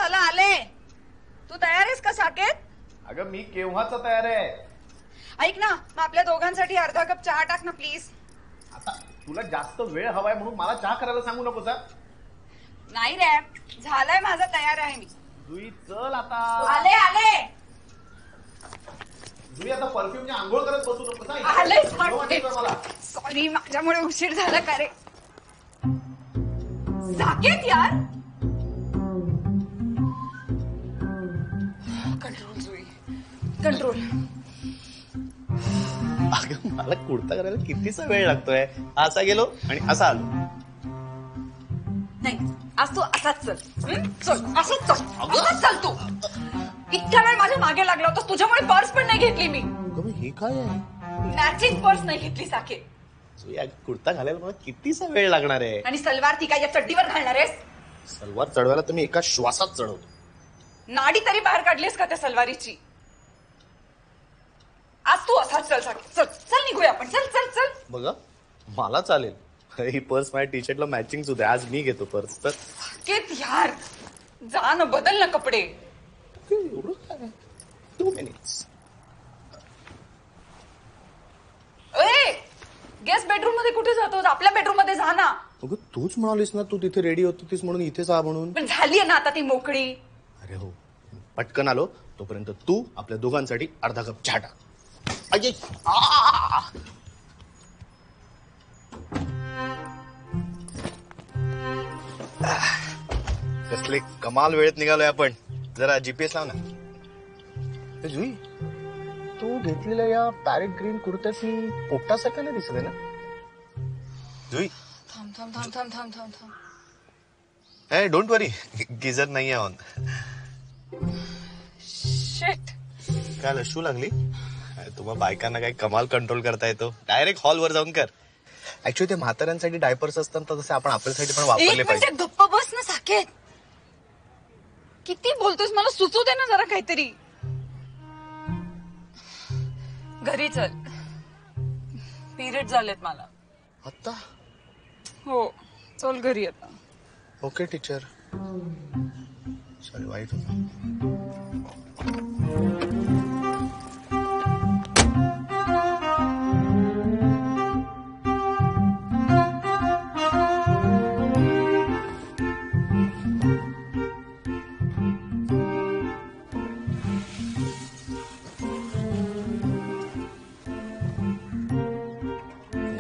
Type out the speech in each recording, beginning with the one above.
झालं आले. तू तयार आहेस का साकेत? अगं मी केव्हाचा तयार आहे. ऐक ना, मग आपल्या दोघांसाठी अर्धा कप चहा टाक ना प्लीज. आता तुला जास्त वेळ हवाय म्हणून मला चहा करायला सांगू नको सर. नाही रे, झालंय माझा, तयार आहे मी. जुई चल आता. आले आले. जुई आता परफ्यूमने आंघोळ करत बसू नको. आले मला. सॉरी, माझ्यामुळे उशीर झाला का रे? साकेत यार. कंट्रोल जुई, कंट्रोल. अगं मला कुर्ता करायला कितीचा वेळ लागतोय. असा गेलो आणि असा आलो. नाही, आज तू असाच चल. चल असंच चल. असाच चल तू. इतक्या वेळ माझ्या मागे लागला होता, तुझ्यामुळे पर्स पण नाही घेतली मी. हे काय आहे? मॅचिंग पर्स नाही घेतली साकेत. कुर्ता घालायला मला कितीचा वेळ लागणार आहे. आणि सलवार ती काय या चड्डीवर घालणार आहेस? सलवार चढवायला तुम्ही एका श्वासात चढवतो. नाडी तरी बाहेर काढलीस का त्या सलवारीची? आज तू असाच चल साकेत. चल चल निघूया आपण. चल चल चल. बघा मला चालेल. ही पर्स माझ्या टी शर्टला मॅचिंग सुद्धा. आज मी घेतो पर्स. तर साकेत यार, जा ना, बदल ना कपडे. एवढं काय 2 मिनिट्स. गेस्ट बेडरूम मध्ये कुठे जातो? आपल्या बेडरूम मध्ये जा ना. अगं तूच म्हणालीस ना तू तिथे रेडी होतीस म्हणून इथे जा म्हणून. पण झालीये ना आता ती मोकळी. अरे हो, पटकन आलो. तोपर्यंत तू आपल्या दोघांसाठी अर्धा कप चहा टाक. कसले कमाल वेळेत निघालोय आपण. जरा जीपीएस लाव ना. जुई, तू घेतलेल्या या पॅरेट ग्रीन कुर्त्याची पोटासारखं नाही दिसत आहे ना? जुई थांब थांब थांब थांब थांब थांब थांब. ए डोंट वरी, गिझर नाहीये ऑन. शिट. काय लशू लागली? तुम्हा बायकांना काही कमाल कंट्रोल करता येतो. डायरेक्ट हॉलवर जाऊन कर. ऍक्च्युली ते म्हाताऱ्यांसाठी डायपर्स असतात तर तसे आपण आपल्यासाठी पण वापरले पाहिजे. गप्प बस ना साकेत. किती बोलतोस, मला सुचू दे ना जरा काहीतरी. घरी चल, पिरियड झालेत मला आता. हो, चल घरी आता. Okay teacher. सॉरी, वाईट होतं.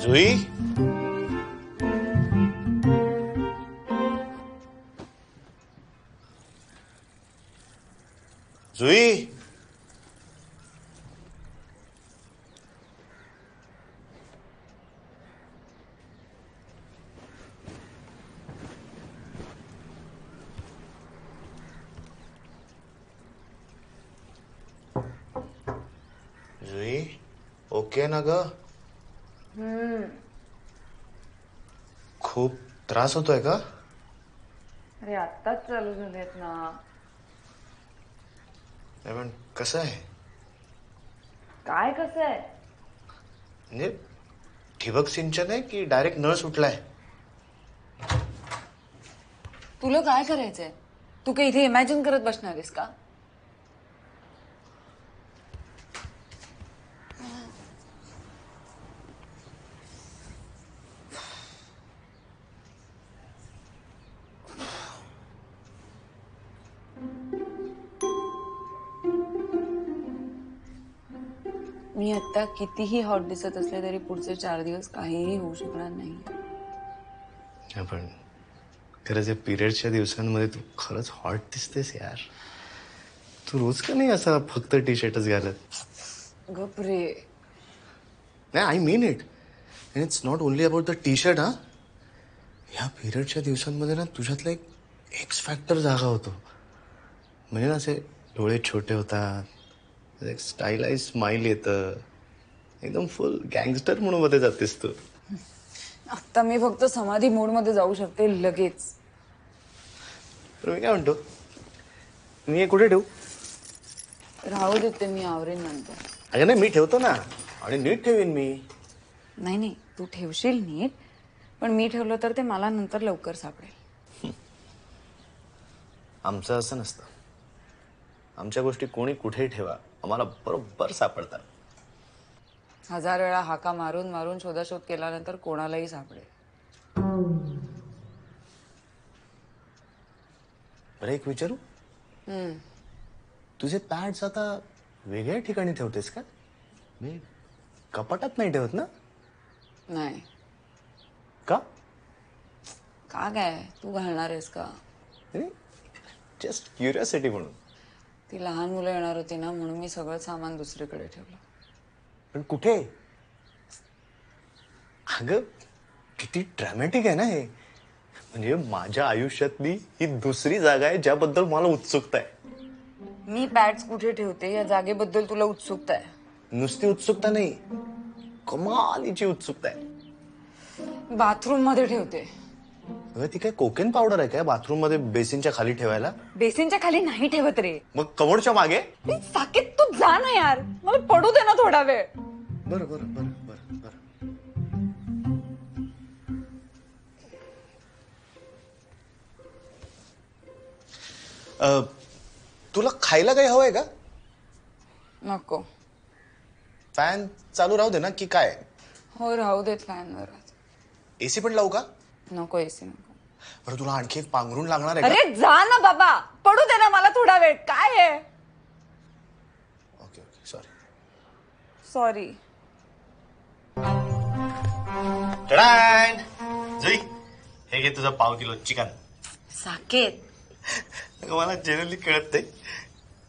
जुई, जुई, जुई, ओके ना ग? खूप त्रास होतोय का? अरे आत्ताच चालू झालेत ना. पण कसं आहे? काय कसं आहे? म्हणजे ठिबक सिंचन आहे की डायरेक्ट नळ सुटलाय? तुला काय करायचंय? तू काही इथे इमॅजिन करत बसणार आहेस का? मी आता कितीही हॉट दिसत असले तरी पुढचे 4 दिवस काहीही होऊ शकणार नाही. पण खरंच या पिरियडच्या दिवसांमध्ये तू खरंच हॉट दिसतेस यार. तू रोज का नाही असा फक्त टी शर्टच घालत? गप रे. नाही, I mean it. And it's not only about the T shirt. हा, या पिरियडच्या दिवसांमध्ये ना तुझ्यातला एक एक्स फॅक्टर जागा होतो. म्हणजे ना असे डोळे छोटे होतात, एक स्टाईलाइज स्माइल येतं, एकदम फुल गँगस्टर म्हणून मध्ये जातेस तू. आता मी फक्त समाधी मोड मध्ये जाऊ शकते लगेच. मी काय म्हणतो, मी हे कुठे ठेवू? राहू देते, मी आवरेन नंतर. अगं नाही, मी ठेवतो ना, आणि नीट ठेवीन मी. नाही नाही, तू ठेवशील नीट, पण मी ठेवलं तर ते मला नंतर लवकर सापडेल. आमचं असं नसतं. आमच्या गोष्टी कोणी कुठेही ठेवा आम्हाला बरोबर सापडतात. 1000 वेळा हाका मारून मारून शोधाशोध केल्यानंतर कोणालाही सापडेल. बरं एक विचारू, तुझे पॅड्स आता वेगळ्या ठिकाणी ठेवतेस का? मी कपाटात नाही ठेवत ना? नाही. का? का काय तू घालणार आहेस का? जस्ट क्युरियोसिटी म्हणून. ती लहान मुलं येणार होती ना, म्हणून मी सगळं सामान दुसरीकडे ठेवलं. पण कुठे? अगं किती ड्रॅमॅटिक आहे ना हे. म्हणजे माझ्या आयुष्यातली ही दुसरी जागा आहे ज्याबद्दल मला उत्सुकता आहे. मी पॅड्स कुठे ठेवते या जागेबद्दल तुला उत्सुकता आहे? नुसती उत्सुकता नाही, कमालीची उत्सुकता आहे. बाथरूम मध्ये ठेवते. अगं ती काय कोकेन पावडर आहे काय बाथरूम मध्ये बेसिनच्या खाली ठेवायला? बेसिनच्या खाली नाही ठेवत रे. मग कमोडच्या मागे? साकेत तू जा ना यार, मला पडू दे ना थोडा वेळ. बरं बरं बरं बरं बरं. तुला खायला काही हवंय का? नको. फॅन चालू राहू दे ना की काय? हो राहू देत फॅनवर. एसी पण लावू का? नको एसी नको. बरं तुला आणखी एक पांघरून लागणार आहे का? अरे जा ना बाबा, पडू दे ना मला थोडा वेळ. काय आहे? Okay okay sorry. सॉरी. जुई हे घे तुझा पाव किलो चिकन. साकेत मला जनरली कळत नाही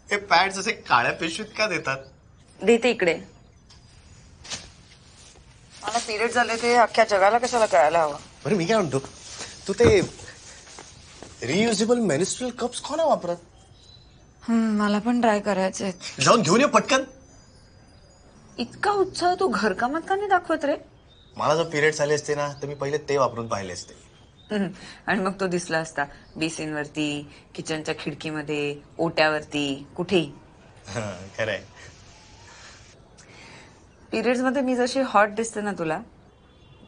हे पॅड्स असे काळ्या पिशवीत का देतात? देते इकडे. मला पिरियड झाले ते अख्ख्या जगाला कशाला कळायला हवं? बरं मी काय म्हणतो, तू ते रियुजेबल मेनिस्ट्रल कप्स का नाही वापरत? मला पण ट्राय करायचे. जाऊन घेऊन ये पटकन. इतका उत्साह तू घरकामात का नाही दाखवत रे? मला जर पिरियड आले असते ना तर मी पहिले ते वापरून पाहिले असते. आणि मग तो दिसला असता बेसिनवरती, किचनच्या खिडकीमध्ये, ओट्यावरती, कुठेही. खरंय. पिरियड्स मध्ये मी जशी हॉट दिसते ना तुला,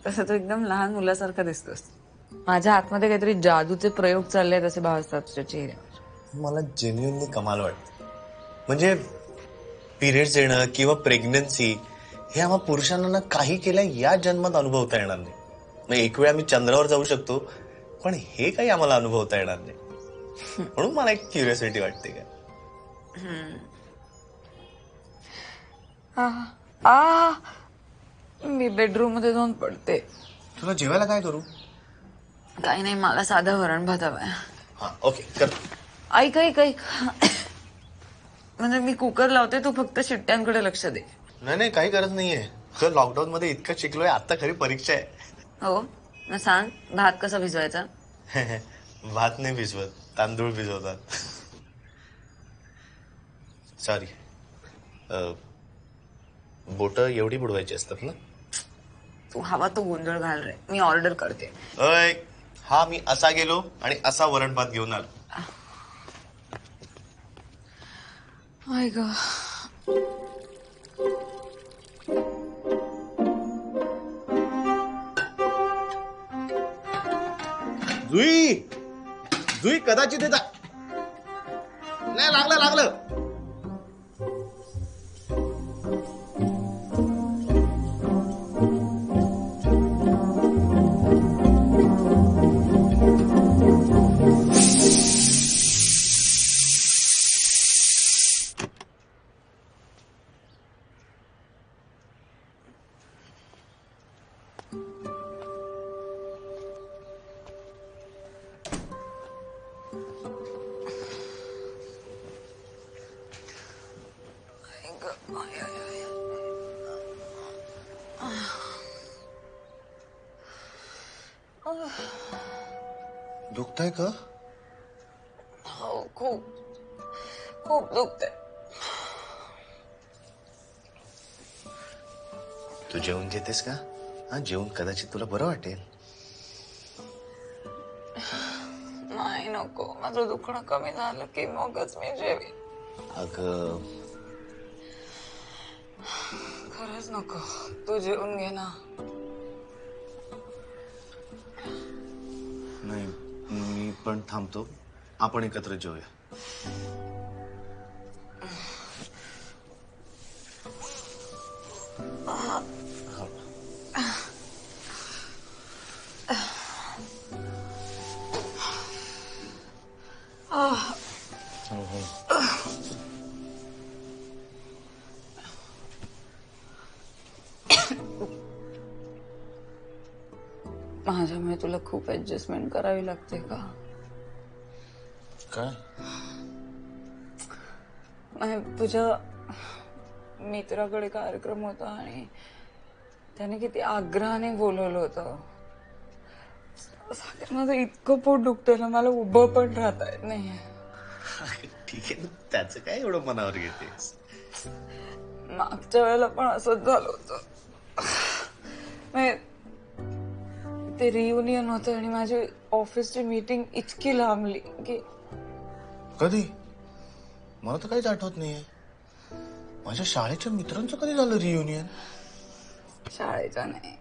तसं तू एकदम लहान मुलासारखा दिसतोस. माझ्या आतमध्ये काहीतरी जादूचे प्रयोग चालले तसे भाव असतात तुझ्या चेहऱ्यावर. मला जेन्युइनली कमाल वाटते. म्हणजे पिरियड्स येणं किंवा प्रेग्नन्सी हे आम्हा पुरुषांना ना काही केल्या या जन्मात अनुभवता येणार नाही. मग एक वेळा मी चंद्रावर जाऊ शकतो पण हे काही आम्हाला अनुभवता येणार नाही. म्हणून मला एक क्युरियोसिटी वाटते का. मी बेडरूम मध्ये जाऊन पडते. तुला जेवायला काय करू? काही नाही, मला साधा वरण भात हवाय. हा ओके कर. ऐक ऐक ऐक, म्हणजे मी कुकर लावते, तू फक्त शिट्ट्यांकडे लक्ष दे. नाही नाही काही गरज नाहीये. तर लॉकडाऊन मध्ये इतकं शिकलोय, आता खरी परीक्षा आहे. हो ना. सांग भात कसा भिजवायचा? भात नाही भिजवत, तांदूळ भिजवतात. सॉरी. बोट एवढी बुडवायची असतात ना? तू हवा तो गोंधळ घाल रे, मी ऑर्डर करते. अय हा मी असा गेलो आणि असा वरण भात घेऊन आलो. आय ग. जुई जुई कदाचित येता. नाही लागलं लागलं. दुखतंय का? हो खूप खूप दुखते. तू जेवून घेतेस का? हा जेवून कदाचित तुला बरं वाटेल. नाही नको, माझं दुखणं कमी झालं की मगच मी जेवेन. अगं खरंच नको, तू जेवून घे ना. नाही मी पण थांबतो. आपण एकत्र जेवूया. माझ्यामुळे तुला खूप ऍडजस्टमेंट करावी लागते का? काय? तुझ्या मित्राकडे कार्यक्रम होता आणि त्याने किती आग्रहाने बोलवलं होतं. सागर, माझं इतकं पोट दुखतंय ना, मला उभं पण राहता येत नाही. ठीक आहे ना, त्याचं काय एवढं मनावर घेतेस? मागच्या वेळेला पण असंच झालं होतं. ते रियुनियन होतं आणि माझी ऑफिसची मीटिंग इतकी लांबली की. कधी? मला तर काहीच आठवत नाहीये. माझ्या शाळेच्या मित्रांचं कधी झालं रियुनियन? शाळेच्या नाही,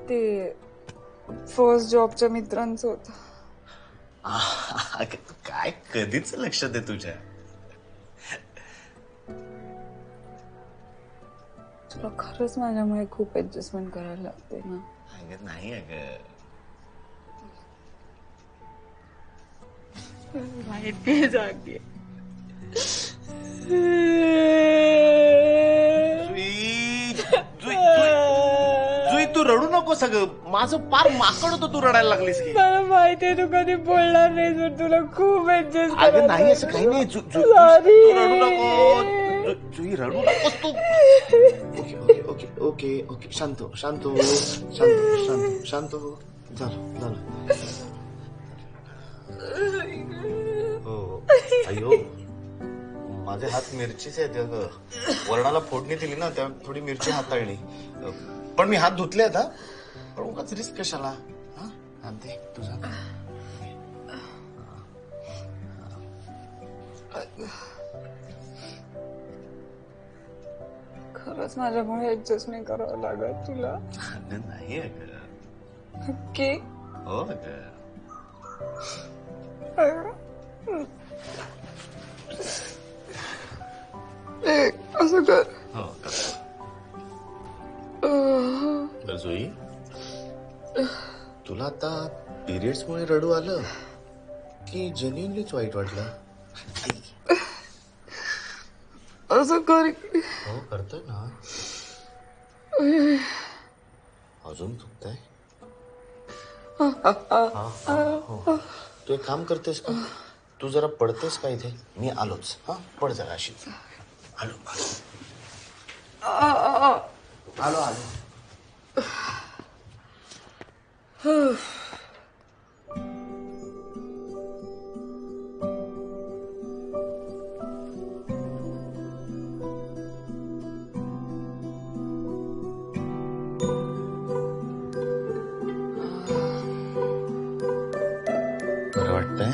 ते फर्स्ट जॉबच्या मित्रांचं होतं. काय कधीच लक्षात आहे तुझ्या? तुला खरंच माझ्यामुळे खूप ऍडजस्टमेंट करायला लागते ना. अगं नाही अगं, माहिती जागे. जुई तू रडू नको. सगळं माझं पार माकड होतं, तू रडायला लागलीस की. मला माहितीये तू कधी बोलणार नाही, पण तुला खूप ऍडजस्ट. अगं नाही, असं काही नाही. तू रडू नको. जुई रडू नकोस तू. Okay okay okay okay okay, शांत हो, शांत हो, शांत हो, शांत हो, शांत हो. झालं झालं. हो अयो, माझे हात मिरचीचे आहेत अगं. वरणाला फोडणी दिली ना, त्या थोडी मिरची हाताळली. पण मी हात धुतले आता. पण उगाच रिस्क कशाला? हा आणते तुझा. खरंच माझ्यामुळे ऍडजस्ट नाही करावं लागत तुला? अगं नाही अगं. नक्की? हो अगं. असं कर. हो कर. जुई, तुला आता पिरियड्स मुळे रडू आलं की जेन्युइनलीच वाईट वाटलं? असं कर. हो करतोय ना. अजून दुखतंय? हो. तू एक काम करतेस का? तू जरा पडतेस का इथे? मी आलोच. हा पड जरा अशी. आलो आलो आलो. बरं वाटतंय?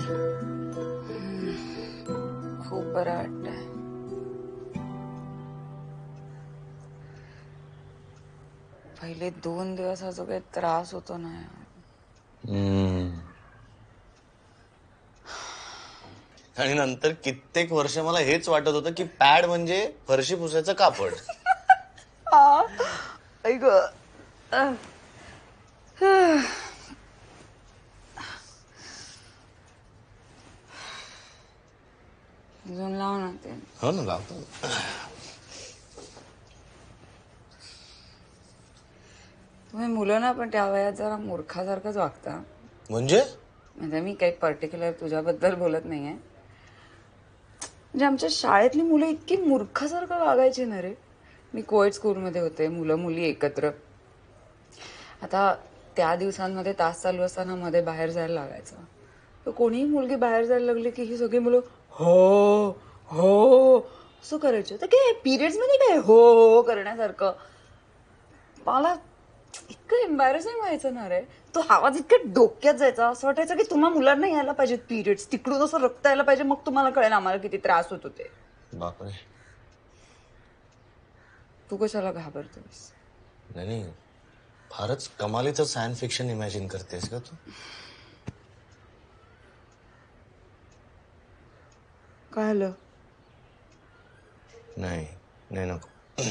खूप बरं वाटतंय. पहिले 2 दिवस जो काही त्रास होतो ना, आणि नंतर कित्येक वर्ष मला हेच वाटत होतं की पॅड म्हणजे फरशी पुसायचं कापड. ऐक अजून लाव ना ते. हो ना, लावतो. तुम्ही मुलं ना पण त्या वयात जरा मूर्खासारखंच वागता. म्हणजे मी काही पर्टिक्युलर तुझ्याबद्दल बोलत नाहीये. म्हणजे आमच्या शाळेतली मुलं इतकी मूर्खासारखं वागायची ना रे. मी कोएड स्कूलमध्ये होते, मुलं मुली एकत्र. आता त्या दिवसांमध्ये तास चालू असताना मध्ये बाहेर जायला लागायचं. तर कोणीही मुलगी बाहेर जायला लागली की ही सगळी मुलं हो हो असं करायचं. तर काय पिरियड्स मध्ये काय हो हो करण्यासारखं. मला इतकं एम्बॅरेसिंग व्हायचं ना रे. तो आवाज इतक्या डोक्यात जायचा. असं वाटायचं की तुम्हा मुलांना यायला पाहिजेत पिरियड्स, तिकडून असं रक्त यायला पाहिजे, मग तुम्हाला कळेल आम्हाला किती त्रास होत होते. बापरे. तू कशाला घाबरतोस? नाही, फारच कमालीचं सायन्स फिक्शन इमॅजिन करतेस का तू? काय आलं? नाही नाही नको.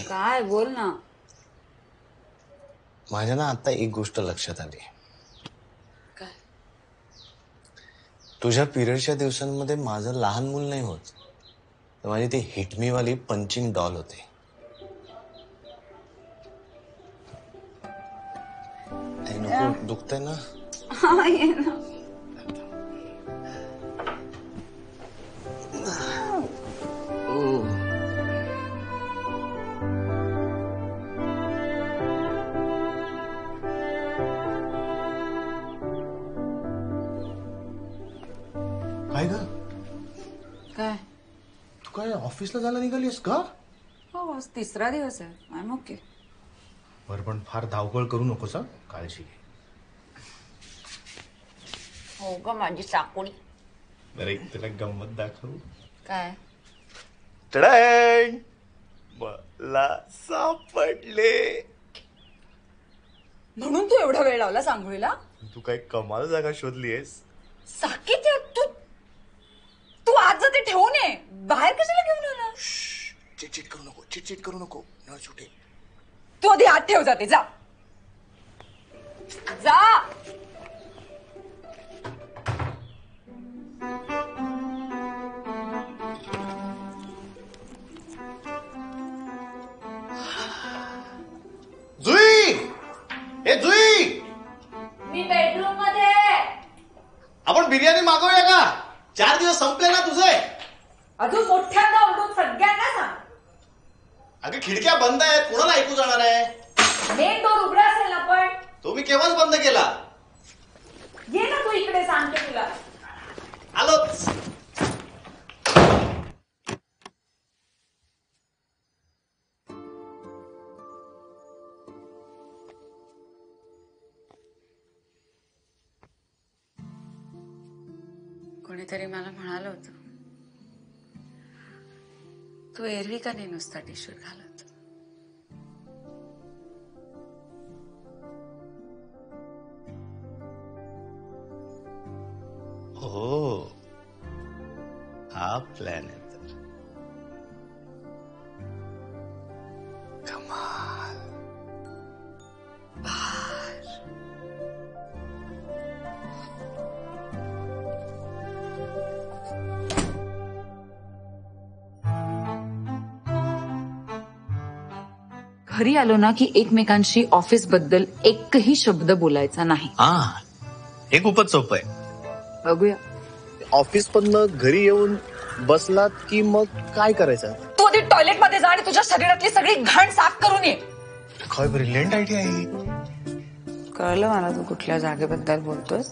काय बोल ना. माझ्या ना आता एक गोष्ट लक्षात आली. काय? तुझ्या पिरियडच्या दिवसांमध्ये माझं लहान मूल नाही होत, तर माझी ती हिटमीवाली पंचिंग डॉल होते. आई, नको, दुखतंय ना. हा ये ना. काय ग, काय? तू काय ऑफिसला जायला निघालीस का? हो आज तिसरा दिवस आहे. I am okay. बरं, पण फार धावपळ करू नकोस हा, काळजी घे. हो ग माझी चाकोळी. अरे तुला गंमत दाखवू. काय? टडांग, मला सापडले. म्हणून तू एवढा वेळ लावला सांगोळीला? तू काय कमाल जागा शोधलीयस. साकेत तू तू आज ते ठेवून ये. बाहेर कशाला घेऊन आला? चिटचिट करू नको, चिटचिट करू नको, नळ सुटे. तू आधी हात ठेव. जाते जा जा. जुई, ए जुई, मी बेडरूम मध्ये. आपण बिर्याणी मागवूया का? 4 दिवस संपले ना तुझे. अजून मोठ्यांदा ओरडून सगळ्यांना सांग. अगं खिडक्या बंद आहेत, कुणाला ऐकू जाणार आहे? मेन डोर उघडा असेल ना पण. तो मी केव्हाच बंद केला. ये ना तू इकडे, सांगते तुला. आलोच. कोणीतरी मला म्हणालं होतं, तू एरवी का नाही नुसता टी शर्ट घालत? हो, हा प्लॅन आहे तर. कमाल. घरी आलो ना की एकमेकांशी ऑफिस बद्दल एकही शब्द बोलायचा नाही. हा, हे खूपच सोपं आहे. बघूया. ऑफिस मधनं घरी येऊन बसलात की मग काय करायचं? तू आधी टॉयलेट मध्ये जा आणि तुझ्या शरीरातली सगळी घाण साफ करून ये. काय ब्रिलियंट आयडिया आहे. कळलं मला तू कुठल्या जागेबद्दल बोलतोस.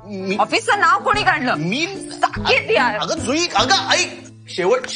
मी ऑफिसचं नाव कोणी काढलं? मी साकेत यार. अगं जुई, अगं ऐक, शेवट